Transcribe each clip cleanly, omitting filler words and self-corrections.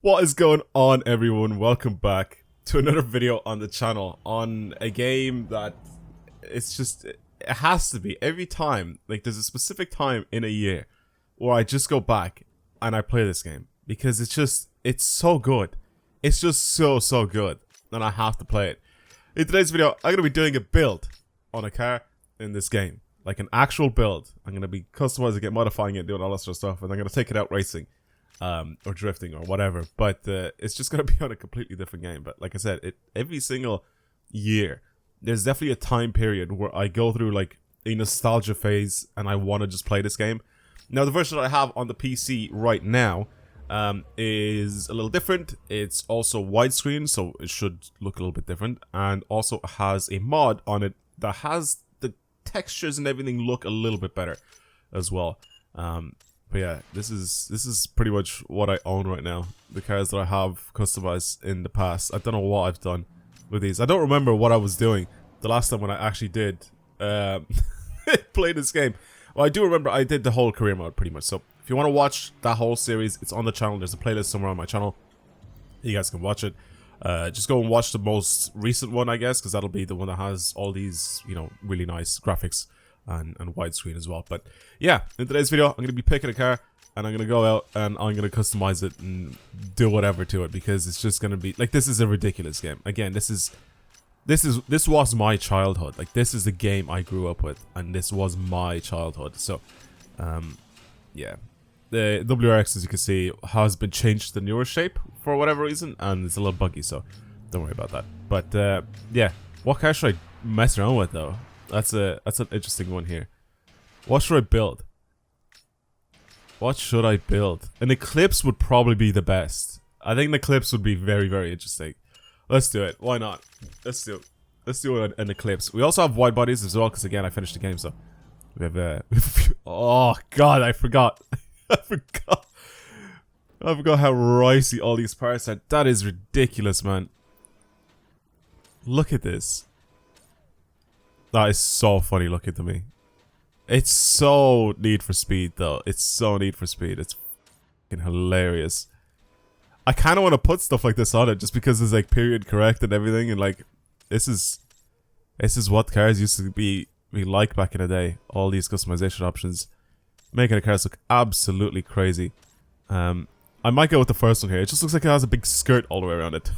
What is going on, everyone? Welcome back to another video on the channel on a game that it has to be every time. Like, there's a specific time in a year where I just go back and I play this game because it's so good. It's just so good, and I have to play it. In today's video, I'm gonna be doing a build on a car in this game, like an actual build. I'm gonna be customizing it, modifying it, doing all that sort of stuff, and I'm gonna take it out racing. Or drifting or whatever, but it's just gonna be on a completely different game. But like I said, every single year there's definitely a time period where I go through like a nostalgia phase and I want to just play this game. Now the version that I have on the PC right now is a little different. It's also widescreen, so it should look a little bit different, and also has a mod on it that has the textures and everything look a little bit better as well. But yeah, this is pretty much what I own right now. The cars that I have customized in the past. I don't know what I've done with these. I don't remember what I was doing the last time when I actually did play this game. Well, I do remember I did the whole career mode pretty much. So if you want to watch that whole series, it's on the channel. There's a playlist somewhere on my channel. You guys can watch it. Just go and watch the most recent one, I guess, because that'll be the one that has all these, you know, really nice graphics. And widescreen as well. But yeah, in today's video I'm going to be picking a car and I'm going to go out and I'm going to customize it and do whatever to it, because it's just going to be like, this is a ridiculous game. Again, this was my childhood. Like, this is the game I grew up with, and this was my childhood. So yeah, the WRX, as you can see, has been changed to the newer shape for whatever reason, and it's a little buggy, so don't worry about that. But yeah, what car should I mess around with though? That's an interesting one here. What should I build? What should I build? An Eclipse would probably be the best. I think the Eclipse would be very interesting. Let's do it. Why not? Let's do it. Let's do an Eclipse. We also have wide bodies as well, because again, I finished the game, so we have oh god, I forgot. I forgot how ricey all these parts are. That is ridiculous, man. Look at this. That is so funny looking to me. It's so Need for Speed though. It's so Need for Speed. It's fucking hilarious. I kind of want to put stuff like this on it just because it's like period correct and everything, and like this is what cars used to be like back in the day. All these customization options, making the cars look absolutely crazy. I might go with the first one here. It just looks like it has a big skirt all the way around it.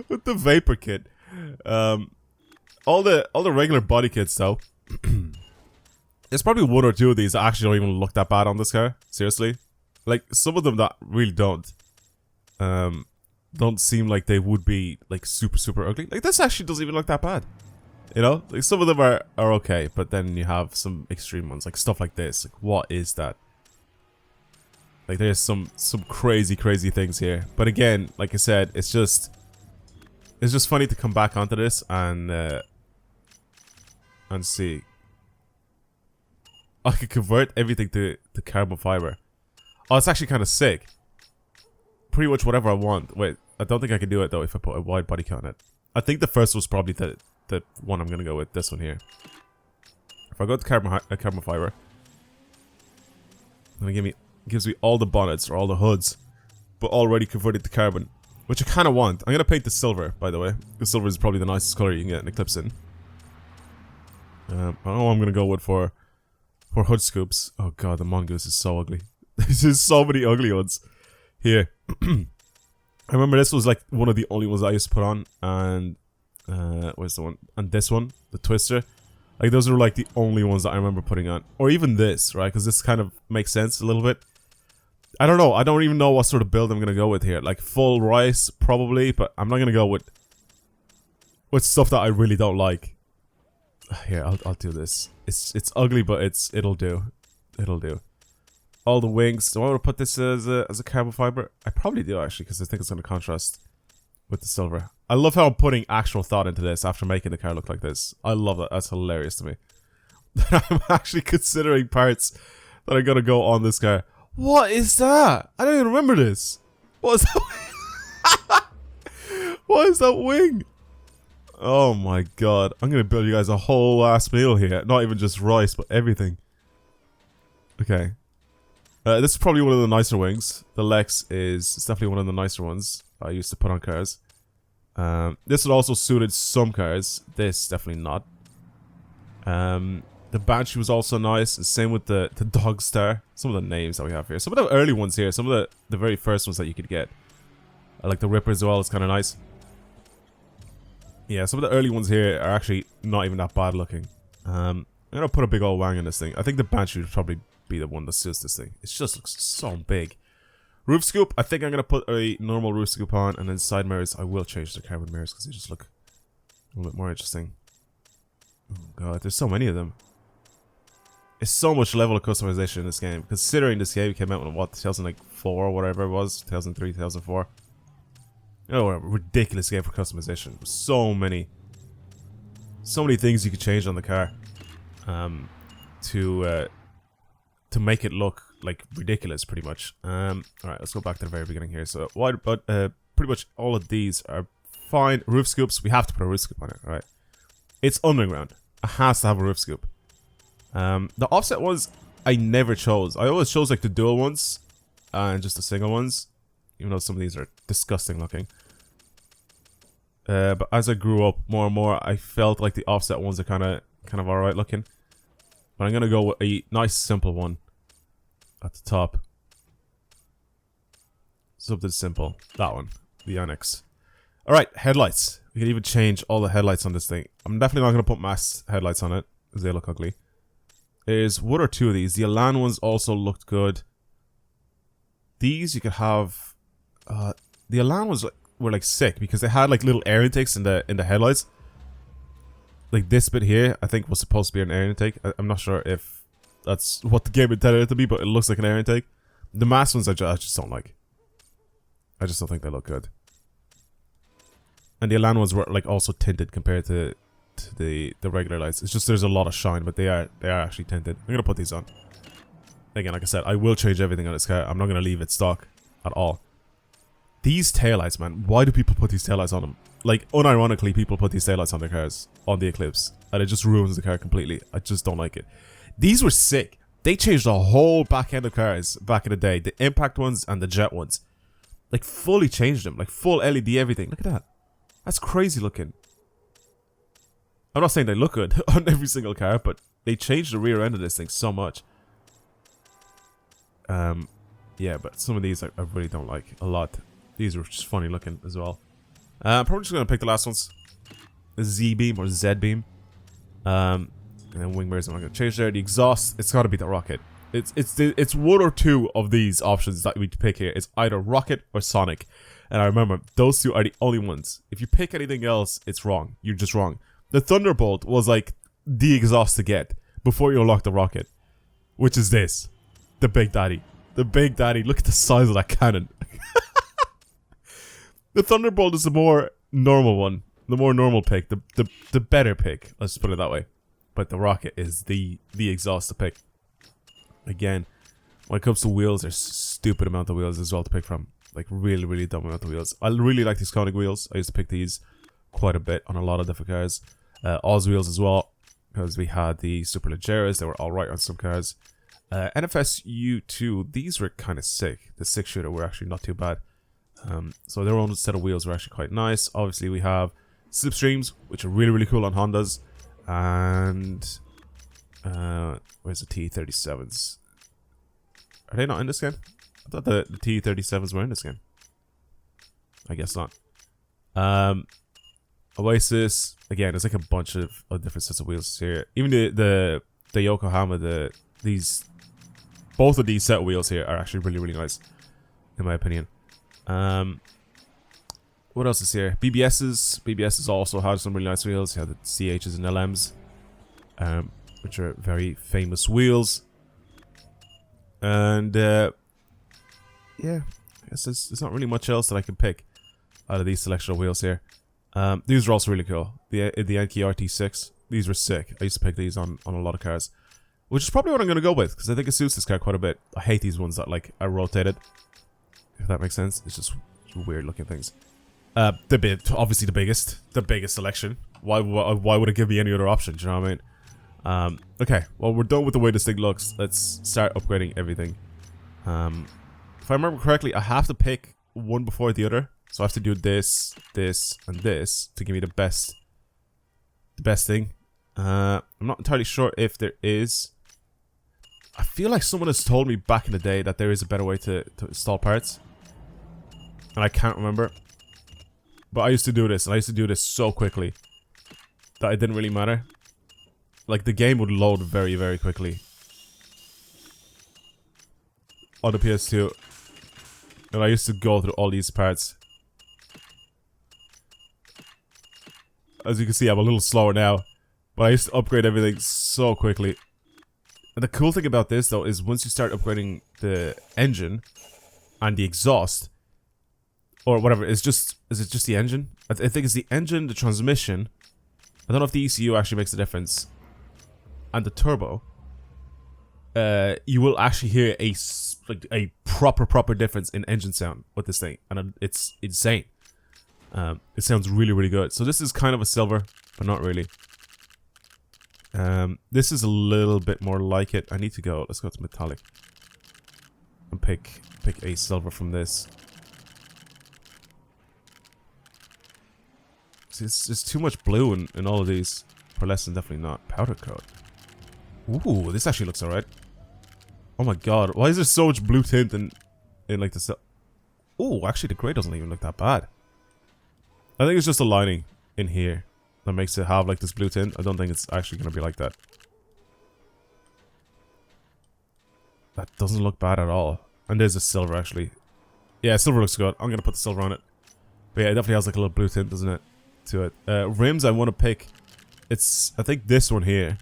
With the vapor kit. All the regular body kits though. There's probably one or two of these that actually don't even look that bad on this car. Seriously, like some of them that really don't seem like they would be like super ugly. Like this actually doesn't even look that bad. You know, like some of them are okay, but then you have some extreme ones, like stuff like this. Like, what is that? Like, there's some crazy things here. But again, like I said, it's just funny to come back onto this and see. I could convert everything to carbon fiber. Oh, it's actually kind of sick. Pretty much whatever I want. Wait, I don't think I can do it though if I put a wide body kit on it. I think the first was probably the one I'm gonna go with. This one here. If I go to carbon fiber, then it gives me all the bonnets or all the hoods, but already converted to carbon, which I kind of want. I'm gonna paint the silver, by the way. The silver is probably the nicest color you can get an Eclipse in. I don't know what I'm gonna go with for hood scoops. Oh god, the mongoose is so ugly. There's so many ugly ones here. I remember this was like one of the only ones I used to put on, and where's the one? And this one, the twister. Like, those are like the only ones that I remember putting on, or even this, right? Because this kind of makes sense a little bit. I don't know. I don't even know what sort of build I'm gonna go with here. Like full rice, probably, but I'm not gonna go with stuff that I really don't like. Here, I'll do this. It's ugly, but it'll do. It'll do. All the wings. Do I want to put this as a carbon fiber? I probably do actually, because I think it's gonna contrast with the silver. I love how I'm putting actual thought into this after making the car look like this. I love that. That's hilarious to me. I'm actually considering parts that are gonna go on this car. What is that? I don't even remember this. What is that? What is that wing? Oh my god. I'm gonna build you guys a whole ass meal here. Not even just rice, but everything. Okay. This is probably one of the nicer wings. The Lex is definitely one of the nicer ones I used to put on cars. This would also suited some cars. This definitely not. The Banshee was also nice, and same with the Dog Star. Some of the names that we have here. Some of the early ones here. Some of the very first ones that you could get. I like the Ripper as well. It's kind of nice. Yeah, some of the early ones here are actually not even that bad looking. I'm gonna put a big old wang on this thing. I think the Banshee would probably be the one that suits this thing. It just looks so big. Roof scoop, I think I'm gonna put a normal roof scoop on, and then side mirrors, I will change the carbon mirrors because they just look a little bit more interesting. Oh god, there's so many of them. It's so much level of customization in this game, considering this game came out in what, 2004 or whatever it was, 2003, 2004. Oh, a ridiculous game for customization. So many things you could change on the car, to make it look like ridiculous, pretty much. All right, let's go back to the very beginning here. So, pretty much all of these are fine. Roof scoops, we have to put a roof scoop on it. All right, it's underground. It has to have a roof scoop. The offset ones I never chose. I always chose like the dual ones and just the single ones, even though some of these are disgusting looking. But as I grew up more and more, I felt like the offset ones are kind of alright looking. But I'm gonna go with a nice simple one at the top. Something simple. That one, the Onyx. All right, headlights. We can even change all the headlights on this thing. I'm definitely not gonna put masked headlights on it because they look ugly. There's one or two of these. The Elan ones also looked good. These you could have. The Elan ones were like sick because they had like little air intakes in the headlights. Like this bit here, I think was supposed to be an air intake. I'm not sure if that's what the game intended it to be, but it looks like an air intake. The masked ones I just don't like. I just don't think they look good. And the Elan ones were like also tinted compared to the regular lights. It's just there's a lot of shine, but they are actually tinted. I'm gonna put these on. Again, like I said, I will change everything on this car. I'm not gonna leave it stock at all. These taillights, man. Why do people put these taillights on them? Like, unironically, people put these taillights on their cars, on the Eclipse, and it just ruins the car completely. I just don't like it. These were sick. They changed the whole back end of cars back in the day. The Impact ones and the Jet ones. Like, fully changed them. Like, full LED everything. Look at that. That's crazy looking. I'm not saying they look good on every single car, but they changed the rear end of this thing so much. Yeah, but some of these I really don't like a lot. These were just funny looking as well. I'm probably just going to pick the last ones. The Z-beam or Z-beam. And then wing mirrors I'm not going to change there. The exhaust, it's got to be the rocket. It's one or two of these options that we pick here. It's either rocket or Sonic. And I remember, those two are the only ones. If you pick anything else, it's wrong. You're just wrong. The Thunderbolt was like the exhaust to get before you unlock the rocket. Which is this. The Big Daddy. The Big Daddy. Look at the size of that cannon. The Thunderbolt is the more normal one. The more normal pick. The better pick. Let's put it that way. But the rocket is the exhaust to pick. Again, when it comes to wheels, there's a stupid amount of wheels as well to pick from. Like really, really dumb amount of wheels. I really like these conic wheels. I used to pick these quite a bit on a lot of different cars. Oz wheels as well. Because we had the Super Legeras. They were alright on some cars. NFS U2. These were kind of sick. The 6-shooter were actually not too bad. So their own set of wheels were actually quite nice. Obviously we have Slipstreams, which are really, really cool on Hondas. And where's the T37s? Are they not in this game? I thought the T37s were in this game. I guess not. Oasis, again, there's like a bunch of different sets of wheels here. Even the Yokohama, both of these set of wheels here are actually really, really nice, in my opinion. What else is here? BBSs also have some really nice wheels. You have the CHs and LMs, which are very famous wheels. And yeah, I guess there's not really much else that I can pick out of these selection of wheels here. These are also really cool. The Yankee RT6, these were sick. I used to pick these on a lot of cars, which is probably what I'm gonna go with because I think it suits this car quite a bit. I hate these ones that like are rotated. If that makes sense, it's just weird looking things. Obviously the biggest selection. Why would it give me any other option? Do you know what I mean? Okay, well we're done with the way this thing looks. Let's start upgrading everything. If I remember correctly, I have to pick one before the other. So I have to do this, this, and this to give me the best thing. I'm not entirely sure if there is. I feel like someone has told me back in the day that there is a better way to install parts. And I can't remember. But I used to do this, and I used to do this so quickly that it didn't really matter. Like, the game would load very, very quickly on the PS2. And I used to go through all these parts. As you can see, I'm a little slower now. But I used to upgrade everything so quickly. And the cool thing about this, though, is once you start upgrading the engine and the exhaust, or whatever, is it just the engine? I think it's the engine, the transmission. I don't know if the ECU actually makes a difference. And the turbo. You will actually hear a proper difference in engine sound with this thing. And it's insane. It sounds really, really good. So this is kind of a silver, but not really. This is a little bit more like it. I need to go. Let's go to metallic. And pick a silver from this. See, it's too much blue in all of these. Pearlescent, definitely not. Powder coat. Ooh, this actually looks alright. Oh my god, why is there so much blue tint in like the... Ooh, actually the grey doesn't even look that bad. I think it's just the lining in here that makes it have like this blue tint. I don't think it's actually going to be like that. That doesn't look bad at all. And there's a silver actually. Yeah, silver looks good. I'm going to put the silver on it. But yeah, it definitely has like a little blue tint, doesn't it? To it. Rims I want to pick. It's, I think this one here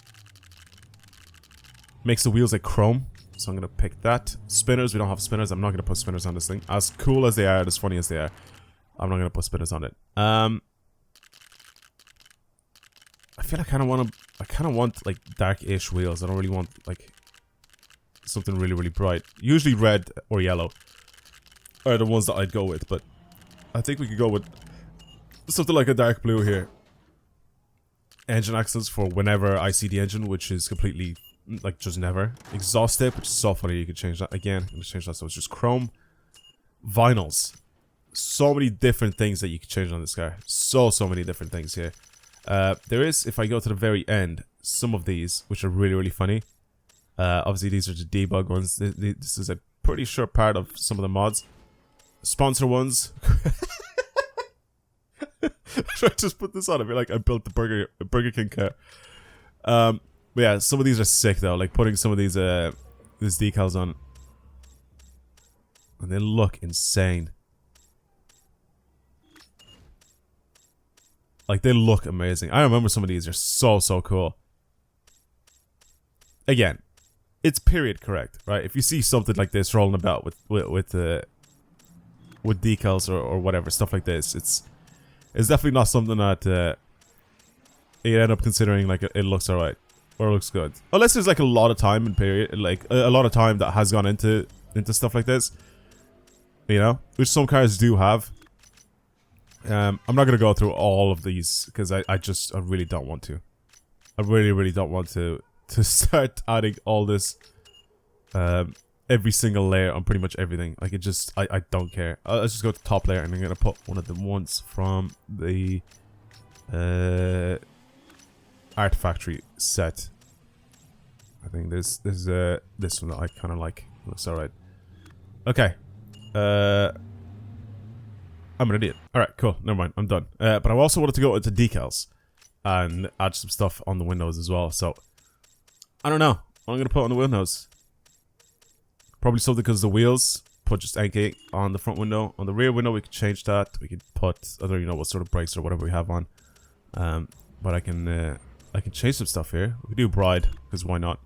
makes the wheels like chrome. So I'm going to pick that. Spinners, we don't have spinners. I'm not going to put spinners on this thing. As cool as they are, as funny as they are, I'm not going to put spinners on it. I feel I kind of want like dark-ish wheels. I don't really want like something really, really bright. Usually red or yellow are the ones that I'd go with, but I think we could go with something like a dark blue here. Engine axles for whenever I see the engine, which is completely, like, just never. Exhaust tip, which is so funny, you could change that again. I'm gonna change that so it's just chrome. Vinyls. So many different things that you can change on this car. So many different things here. There is, if I go to the very end, some of these, which are really, really funny. Obviously, these are the debug ones. This is a pretty short part of some of the mods. Sponsor ones. Should I just put this on? I feel like I built the Burger King car. But yeah, some of these are sick though. Like putting some of these decals on, and they look insane. Like they look amazing. I remember some of these are so cool. Again, it's period correct, right? If you see something like this rolling about with decals or whatever stuff like this, it's definitely not something that you end up considering like it looks alright or looks good, unless there's like a lot of time in period, like a lot of time that has gone into stuff like this, you know, which some cars do have. I'm not gonna go through all of these because I really don't want to. I really don't want to start adding all this, every single layer on pretty much everything. Like it just, I don't care. Let's just go to the top layer and I'm gonna put one of the ones from the Art Factory set. I think this one that I kind of like. Looks alright. Okay. I'm an idiot. Alright, cool. Never mind. I'm done. But I also wanted to go into decals and add some stuff on the windows as well. So, I don't know what I'm going to put on the windows. Probably something because the wheels. Put just NK on the front window. On the rear window, we could change that. We could put, I don't even know what sort of brakes or whatever we have on. But I can change some stuff here. We could do Bride, because why not?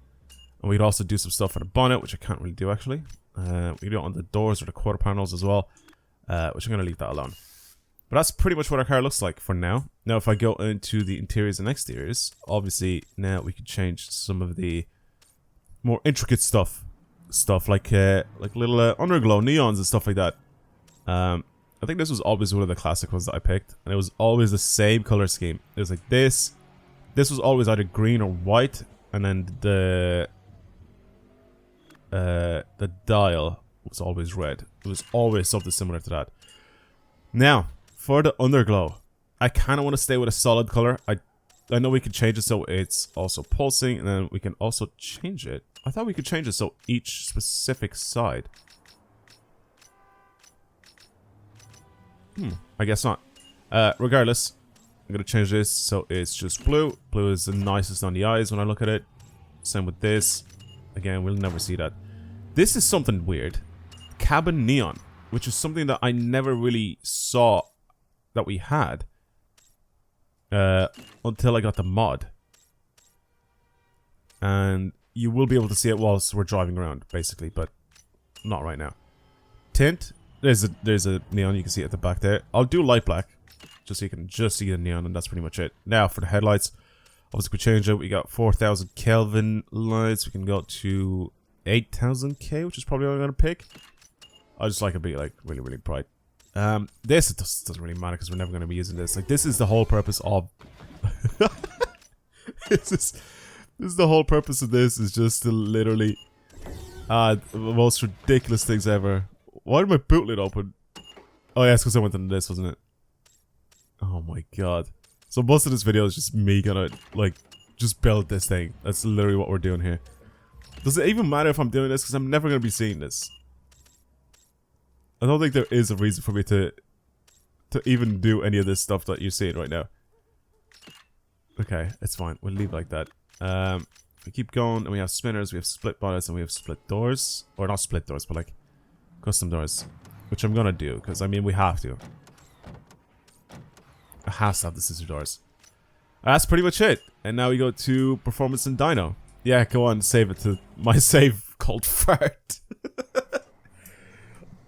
And we could also do some stuff on the bonnet, which I can't really do actually. We can do it on the doors or the quarter panels as well. Which I'm going to leave that alone. But that's pretty much what our car looks like for now. Now if I go into the interiors and exteriors, obviously now we can change some of the more intricate stuff. Like little underglow neons and stuff like that. I think this was always one of the classic ones that I picked. And it was always the same color scheme. It was like this. This was always either green or white. And then the dial was always red. It was always something similar to that. Now, for the underglow, I kind of want to stay with a solid color. I know we can change it so it's also pulsing, and then we can also change it. I thought we could change it so each specific side. I guess not. Regardless, I'm going to change this so it's just blue. Blue is the nicest on the eyes when I look at it. Same with this. Again, we'll never see that. This is something weird. Cabin neon, which is something that I never really saw that we had. Until I got the mod. And you will be able to see it whilst we're driving around, basically, but not right now. Tint. There's a neon, you can see it at the back there. I'll do light black, just so you can just see the neon, and that's pretty much it. Now, for the headlights, obviously we change it. We got 4,000 Kelvin lights. We can go to 8,000 K, which is probably what I'm going to pick. I just like it being, like, really, really bright. This doesn't really matter because we're never going to be using this. Like, this is the whole purpose of... this is the whole purpose of this, is just to literally add the most ridiculous things ever. Why did my boot lid open? Oh yeah, it's because I went into this, wasn't it? Oh my god. So most of this video is just me gonna, like, just build this thing. That's literally what we're doing here. Does it even matter if I'm doing this? Because I'm never gonna be seeing this. I don't think there is a reason for me to even do any of this stuff that you're seeing right now. Okay, it's fine. We'll leave it like that. We keep going, and we have spinners, we have split bonnets, and we have split doors. Or not split doors, but like custom doors. Which I'm gonna do, because I mean we have to. I have to have the scissor doors. That's pretty much it. And now we go to performance and dyno. Yeah, go on, save it to my save called fart.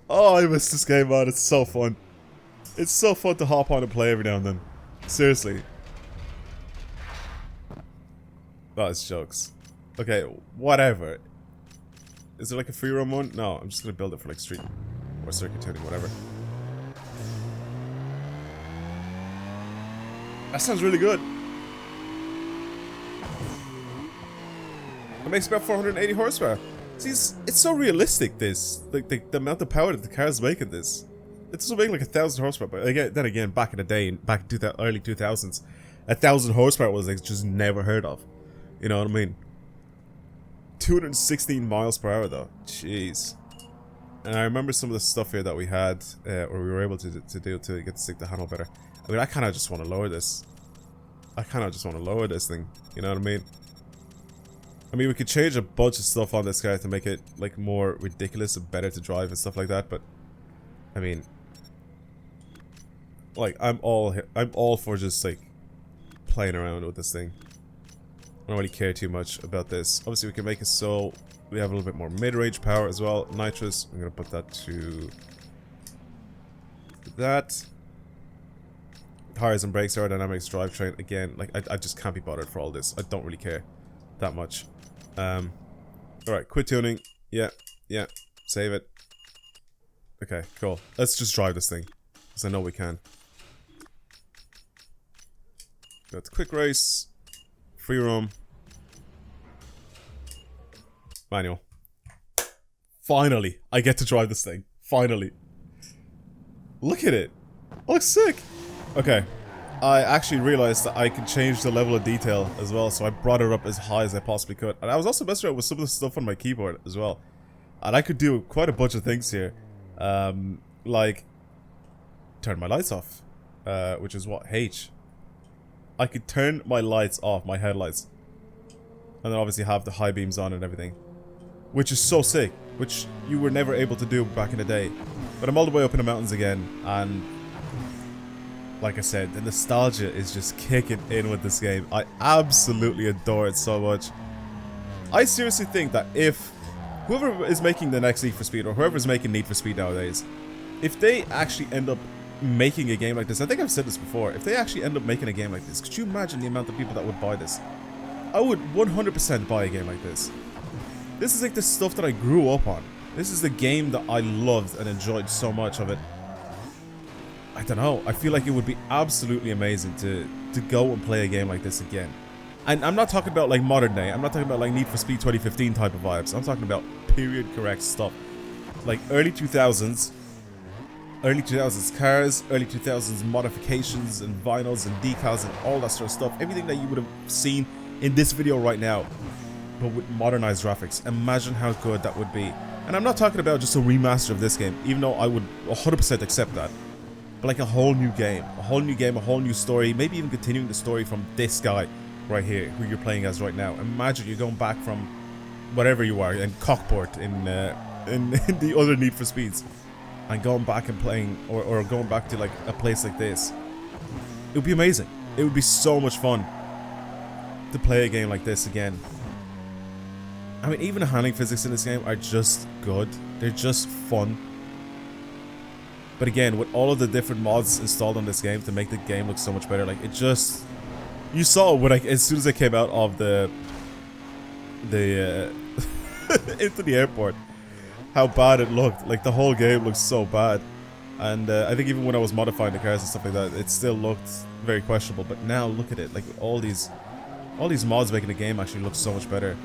Oh, I miss this game, man. It's so fun. It's so fun to hop on and play every now and then. Seriously. That is jokes. Okay, whatever. Is there like a free roam one? No, I'm just gonna build it for like street or circuit tuning, whatever. That sounds really good. It makes about 480 horsepower. See, it's so realistic, this. Like, the amount of power that the car's making this. It doesn't make like 1,000 horsepower, but again, then again, back in the day, back in the early 2000s, 1,000 horsepower was like just never heard of. You know what I mean? 216 miles per hour though. Jeez. And I remember some of the stuff here that we had, or we were able to do to get to stick the handle better. I mean, I kind of just want to lower this. I kind of just want to lower this thing. You know what I mean? I mean, we could change a bunch of stuff on this car to make it like more ridiculous and better to drive and stuff like that. But I mean, like I'm all for just like playing around with this thing. I don't really care too much about this. Obviously, we can make it so we have a little bit more mid-range power as well. Nitrous, I'm gonna put that to that. Tires and brakes, aerodynamics, drivetrain. Again, like I just can't be bothered for all this. I don't really care that much. Alright, quit tuning. Yeah, save it. Okay, cool. Let's just drive this thing, because I know we can. Go to quick race. Free roam. Manual. Finally, I get to drive this thing. Finally. Look at it. It looks sick. Okay. I actually realized that I could change the level of detail as well, so I brought it up as high as I possibly could. And I was also messing around with some of the stuff on my keyboard as well. And I could do quite a bunch of things here. Like turn my lights off. Which is what? H. I could turn my lights off, my headlights. And then obviously have the high beams on and everything. Which is so sick. Which you were never able to do back in the day. But I'm all the way up in the mountains again. And like I said, the nostalgia is just kicking in with this game. I absolutely adore it so much. I seriously think that if whoever is making the next Need for Speed, or whoever is making Need for Speed nowadays, if they actually end up making a game like this, I think I've said this before, if they actually end up making a game like this, could you imagine the amount of people that would buy this? I would 100% buy a game like this. This is like the stuff that I grew up on. This is the game that I loved and enjoyed so much of it. I don't know, I feel like it would be absolutely amazing to go and play a game like this again. And I'm not talking about like modern day, I'm not talking about like Need for Speed 2015 type of vibes, I'm talking about period correct stuff. like early 2000s cars, early 2000s modifications and vinyls and decals and all that sort of stuff. Everything that you would have seen in this video right now, but with modernized graphics. Imagine how good that would be. And I'm not talking about just a remaster of this game, even though I would 100% accept that. But like a whole new game, a whole new story, maybe even continuing the story from this guy right here, who you're playing as right now. Imagine you're going back from whatever you are, in Cockport, in the other Need for Speeds, and going back and playing, or going back to like a place like this. It would be amazing. It would be so much fun to play a game like this again. I mean, even the handling physics in this game are just good. They're just fun. But again, with all of the different mods installed on this game to make the game look so much better, like it just, you saw when as soon as I came out of the into the airport, how bad it looked. Like the whole game looks so bad. And I think even when I was modifying the cars and stuff like that, it still looked very questionable. But now look at it, like all these mods making the game actually look so much better.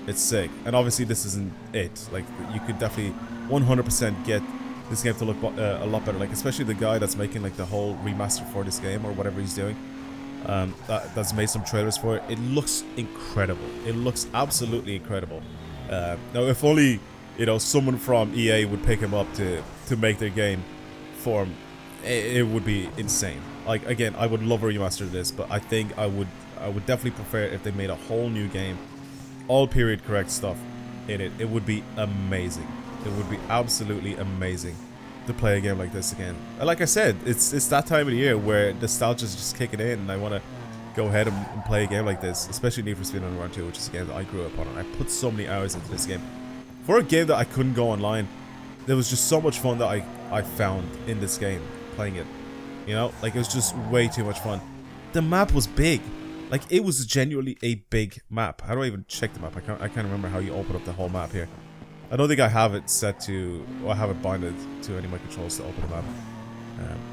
It's sick. And obviously this isn't it. Like you could definitely 100% get this game to look a lot better. Like especially the guy that's making like the whole remaster for this game or whatever he's doing. That's made some trailers for it. It looks incredible. It looks absolutely incredible. Now if only, you know, someone from EA would pick him up to make their game for him, it would be insane. Like again, I would love a remaster of this, but I think I would definitely prefer if they made a whole new game, all period correct stuff in it. It would be amazing. It would be absolutely amazing to play a game like this again. And like I said, it's that time of the year where nostalgia's just kicking in, and I want to go ahead and play a game like this, especially Need for Speed Underground 2, which is a game that I grew up on, and I put so many hours into this game. For a game that I couldn't go online, there was just so much fun that I found in this game playing it. You know, like it was just way too much fun. The map was big. Like it was genuinely a big map. How do I even check the map? I can't remember how you open up the whole map here. I don't think I have it set to, or I have it binded to any of my controls to open the map.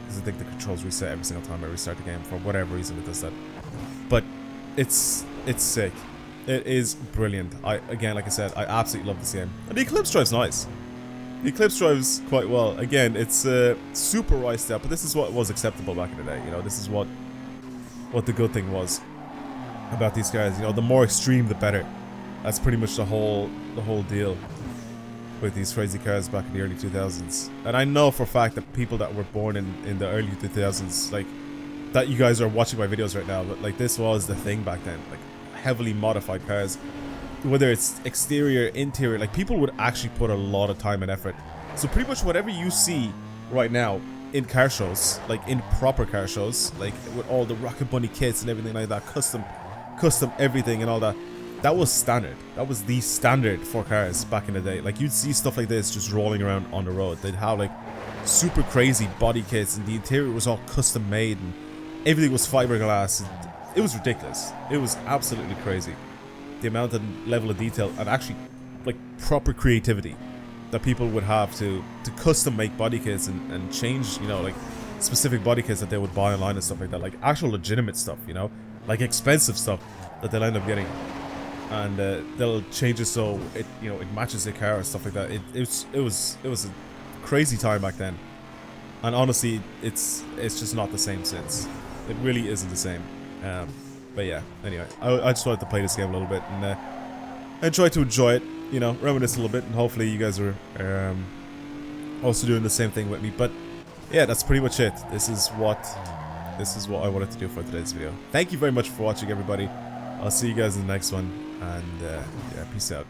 Because I think the controls reset every single time I restart the game. For whatever reason it does that. But it's sick. It is brilliant. Again, like I said, I absolutely love this game. And the Eclipse drives nice. The Eclipse drives quite well. Again, it's super riced up, but this is what was acceptable back in the day. You know, this is what the good thing was about these guys. You know, the more extreme, the better. That's pretty much the whole deal with these crazy cars back in the early 2000s. And I know for a fact that people that were born in the early 2000s, like that, you guys are watching my videos right now, but like this was the thing back then. Like heavily modified cars, whether it's exterior, interior, like people would actually put a lot of time and effort. So pretty much whatever you see right now in car shows, like in proper car shows, like with all the Rocket Bunny kits and everything like that, custom everything and all that, that was standard. That was the standard for cars back in the day. Like you'd see stuff like this just rolling around on the road. They'd have like super crazy body kits, and the interior was all custom made, and everything was fiberglass. It was ridiculous. It was absolutely crazy. The amount and level of detail and actually like proper creativity that people would have to custom make body kits and change, you know, like specific body kits that they would buy online and stuff like that. Like actual legitimate stuff, you know, like expensive stuff that they'll end up getting. And they'll change it so it, you know, it matches the car and stuff like that. It was a crazy time back then. And honestly, it's just not the same since. It really isn't the same. But yeah, anyway, I just wanted to play this game a little bit and try to enjoy it, you know, reminisce a little bit, and hopefully you guys are also doing the same thing with me. But yeah, that's pretty much it. This is what I wanted to do for today's video. Thank you very much for watching, everybody. I'll see you guys in the next one, and yeah, peace out.